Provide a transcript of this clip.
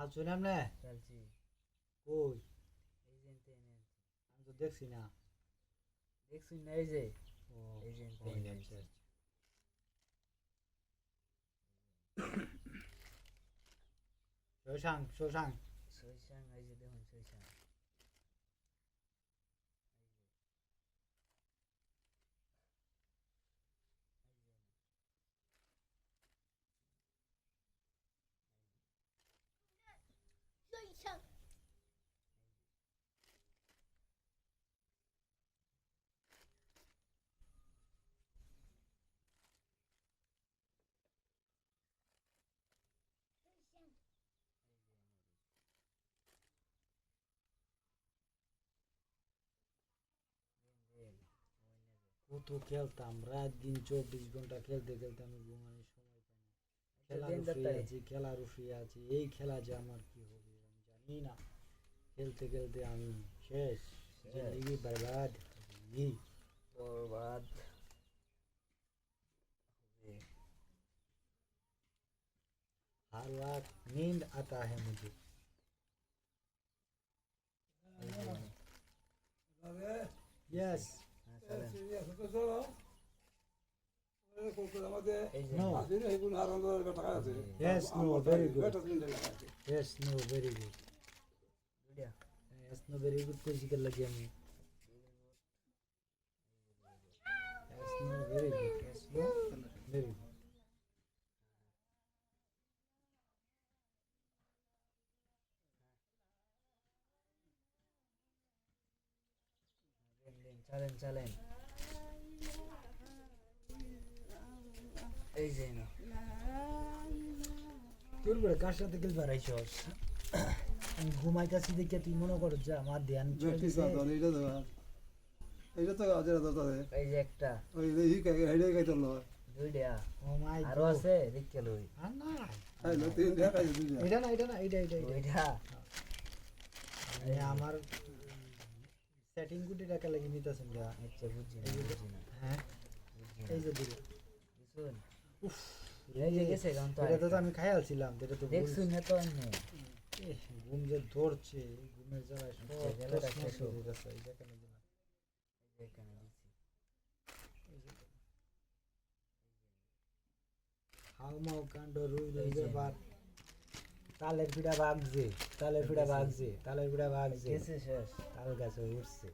শুনলাম না চলছি কই এই যে এনতে এনে আমি তো দেখছি না দেখছুন না এই যে ও এই যে এনতে ওই এনে আচ্ছা আচ্ছা। শশাং শশাং সইসাং এই যে দেখুন সইসাং কত খেলতাম রাত দিন 24 ঘন্টা খেলতে খেলতে আমি ঘুমানোর সময় পাই না খেলার উপরে আছি খেলার উপরে আছি এই খেলা যে আমার কি হবে আমি জানি না খেলতে খেলতে আমি শেষ জিন্দগি बर्बाद जिंदगी बर्बाद हर रात नींद आता है मुझे yes No. Yes, no, very good. Yes, no, very good. Yes, no, very good. कोई कर लगे हमें. Yes, no, very good. Yes, no, very good. চলেন চলেন এই যে না তোর বড় কার সাথে খেলবার আইছস আমি ঘুমাইতাছি দেখে তুই মনে কর যে আমার ধ্যান চলে গেছে এটা তো আজের দাদা এই যে একটা ওই এই হেডে গাইতো লো দুইটা ও মাই আরো আছে দেখতে লই আর না হ্যাঁ লো তিন দেখা যায় দুইটা এটা না এটা না এটা এটা এটা ওইটা আমি আমার সেটিং গুটি টাকা লাগি নিতেছেন গা আচ্ছা বুঝছি না বুঝছি না হ্যাঁ এই যে দিলে শুন উফ এই যে গেছে গান তো এটা তো আমি খাইয়াছিলাম এটা তো দেখছুন না তো এমনি ঘুম যে ধরছে এই ঘুমের জ্বালায় সব গেলাটা প্রশ্ন শেষ হোক। হয়ে যাচ্ছে এই যেখানে দিলাম এখানে দিছি হাউমাউ কাণ্ড রুই রুই এই যে। ব্যাপার তালের পিঠা ভাগছে তালের পিঠা ভাগছে তালের পিঠা ভাগছে গেছে শেষ তাল গাছে উঠছে